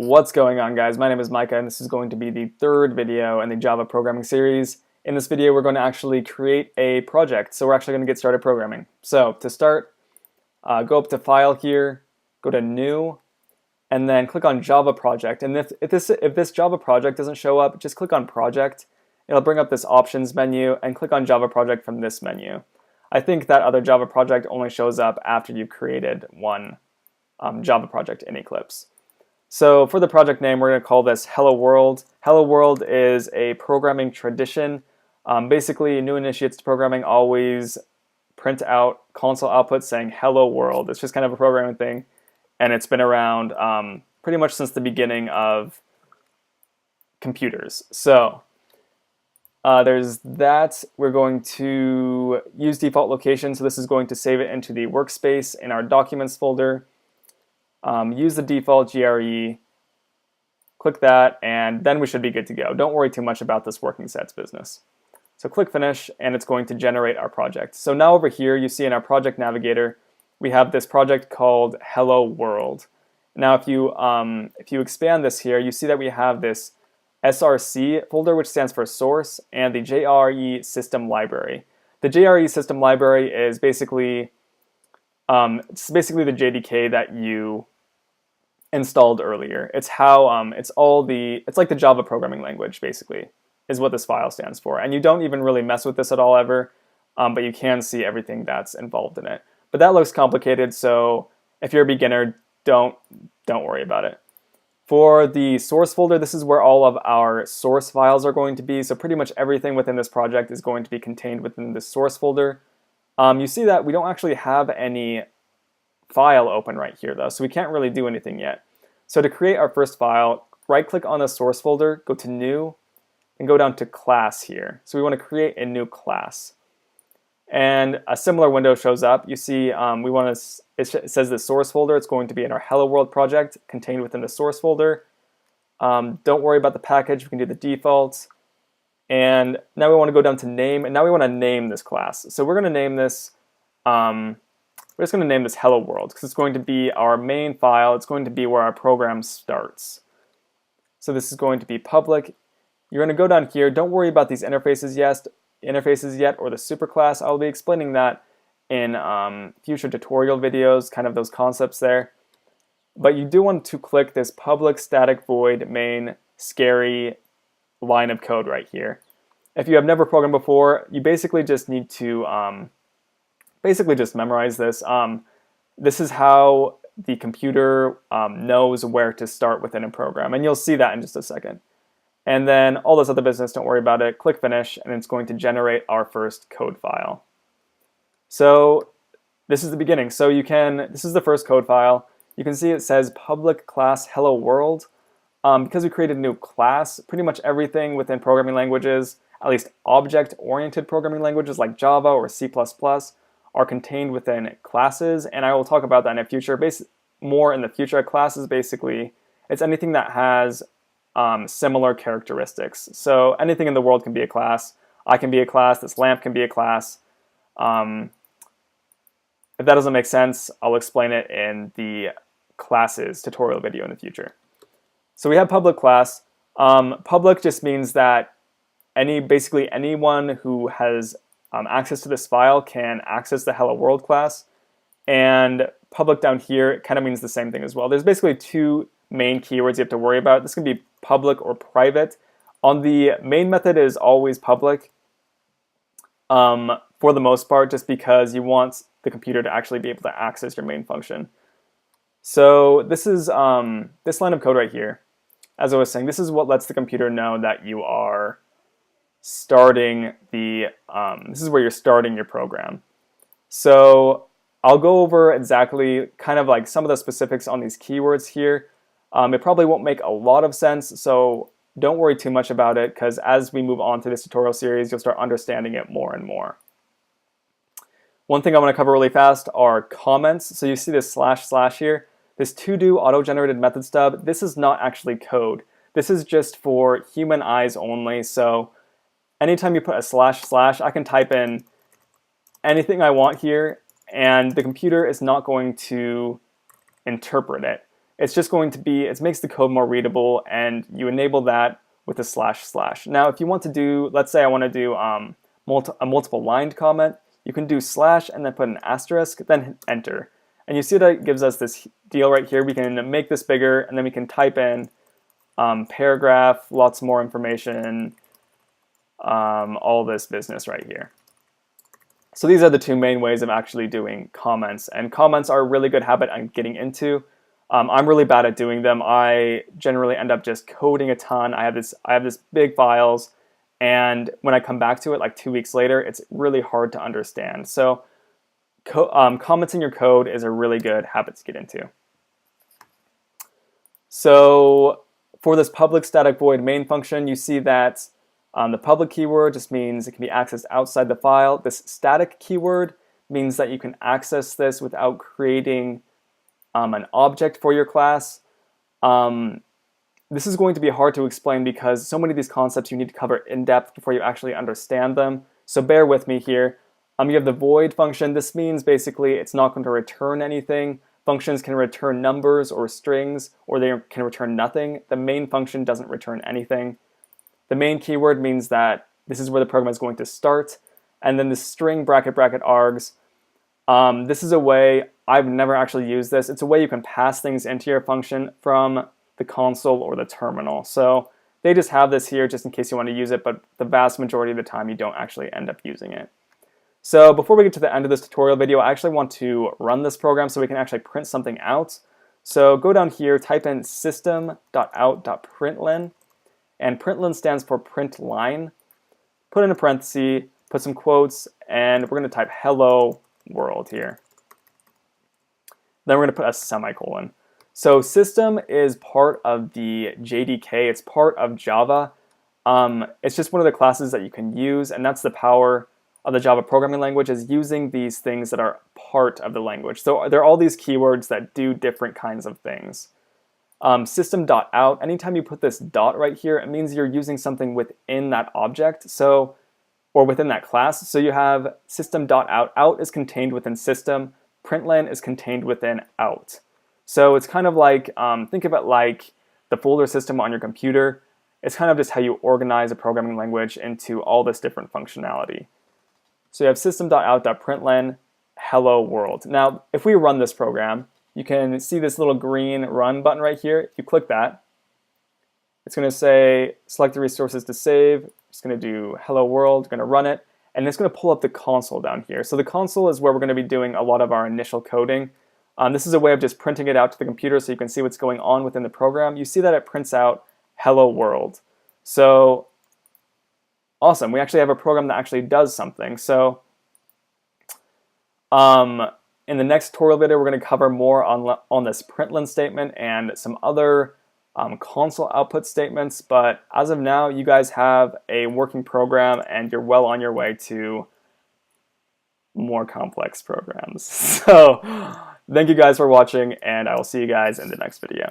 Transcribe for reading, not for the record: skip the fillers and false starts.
What's going on, guys? My name is Micah, and this is going to be the third video in the Java programming series. In this video, we're going to actually create a project, so we're actually going to get started programming. So to start, go up to File here, go to New, and then click on Java Project. And if this Java project doesn't show up, just click on Project. It'll bring up this Options menu, and click on Java Project from this menu. I think that other Java project only shows up after you've created one Java project in Eclipse. So for the project name, we're going to call this Hello World. Hello World is a programming tradition. Basically, new initiates to programming always print out console output saying Hello World. It's just kind of a programming thing, and it's been around pretty much since the beginning of computers. So there's that. We're going to use default location, so this is going to save it into the workspace in our Documents folder. Use the default GRE, click that, and then we should be good to go. Don't worry too much about this working sets business. So click Finish, and it's going to generate our project. So now over here, you see in our project navigator, we have this project called Hello World. Now if you expand this here, you see that we have this SRC folder, which stands for Source, and the JRE System Library. The JRE System Library is basically it's basically the JDK that you installed earlier. It's how it's like the Java programming language, basically, is what this file stands for. And you don't even really mess with this at all ever, but you can see everything that's involved in it. But that looks complicated, so if you're a beginner, don't worry about it. For the source folder, this is where all of our source files are going to be. So pretty much everything within this project is going to be contained within the source folder. You see that we don't actually have any file open right here, though, so we can't really do anything yet. So to create our first file, right-click on the source folder, go to New, and go down to Class here. So we want to create a new class. And a similar window shows up. You see it says the source folder. It's going to be in our Hello World project, contained within the source folder. Don't worry about the package. We can do the defaults. And now we want to go down to name, and now we want to name this class. So we're going to name this, we're just going to name this Hello World, because it's going to be our main file. It's going to be where our program starts. So this is going to be public. You're going to go down here. Don't worry about these interfaces yet, or the superclass. I'll be explaining that in future tutorial videos, kind of those concepts there. But you do want to click this public static void main scary line of code right here. If you have never programmed before, you basically just need to memorize this. This is how the computer knows where to start within a program, and you'll see that in just a second. And then all this other business, don't worry about it. Click Finish, and it's going to generate our first code file. So this is the beginning. So this is the first code file. You can see it says public class Hello World. Because we created a new class, pretty much everything within programming languages, at least object-oriented programming languages like Java or C++, are contained within classes, and I will talk about that in the future. More in the future. Classes, basically, it's anything that has similar characteristics. So anything in the world can be a class. I can be a class. This lamp can be a class. If that doesn't make sense, I'll explain it in the classes tutorial video in the future. So we have public class. Public just means that basically anyone who has access to this file can access the Hello World class. And public down here kind of means the same thing as well. There's basically two main keywords you have to worry about. This can be public or private. On the main method, it is always public for the most part, just because you want the computer to actually be able to access your main function. So this is this line of code right here. As I was saying, this is what lets the computer know that you are starting this is where you're starting your program. So I'll go over exactly kind of like some of the specifics on these keywords here. It probably won't make a lot of sense, so don't worry too much about it, because as we move on to this tutorial series, you'll start understanding it more and more. One thing I want to cover really fast are comments. So you see this // here. This to-do auto-generated method stub, this is not actually code. This is just for human eyes only. So anytime you put a // I can type in anything I want here, and the computer is not going to interpret it. it's just going to be, it makes the code more readable, and you enable that with a // Now, if you want to do, let's say I want to do a multiple lined comment, you can do / and then put an asterisk, then hit enter. And you see that it gives us this deal right here. We can make this bigger, and then we can type in paragraph, lots more information, all this business right here. So these are the two main ways of actually doing comments, and comments are a really good habit I'm getting into. I'm really bad at doing them. I generally end up just coding a ton. I have this big files, and when I come back to it like 2 weeks later, it's really hard to understand. So commenting your code is a really good habit to get into. So for this public static void main function, you see that the public keyword just means it can be accessed outside the file. This static keyword means that you can access this without creating an object for your class. This is going to be hard to explain because so many of these concepts you need to cover in depth before you actually understand them. So bear with me here. You have the void function. This means basically it's not going to return anything. Functions can return numbers or strings, or they can return nothing. The main function doesn't return anything. The main keyword means that this is where the program is going to start. And then the string bracket args. This is a way, I've never actually used this. It's a way you can pass things into your function from the console or the terminal. So they just have this here just in case you want to use it, but the vast majority of the time you don't actually end up using it. So before we get to the end of this tutorial video, I actually want to run this program so we can actually print something out. So go down here, type in system.out.println, and println stands for print line. Put in a parenthesis, put some quotes, and we're going to type hello world here. Then we're going to put a semicolon. So system is part of the JDK. It's part of Java. It's just one of the classes that you can use, and that's the power of the Java programming language, is using these things that are part of the language. So there are all these keywords that do different kinds of things. System.out, anytime you put this dot right here, it means you're using something within that object, or within that class. So you have system.out. Out is contained within system. Println is contained within out. So it's kind of like, think of it like the folder system on your computer. It's kind of just how you organize a programming language into all this different functionality. So you have system.out.println hello world. Now, if we run this program, you can see this little green run button right here. If you click that, it's going to say select the resources to save. It's going to do hello world, going to run it, and it's going to pull up the console down here. So the console is where we're going to be doing a lot of our initial coding. This is a way of just printing it out to the computer so you can see what's going on within the program. You see that it prints out hello world. So awesome, we actually have a program that actually does something. So in the next tutorial video, we're going to cover more on this println statement and some other console output statements. But as of now, you guys have a working program and you're well on your way to more complex programs. So thank you guys for watching, and I will see you guys in the next video.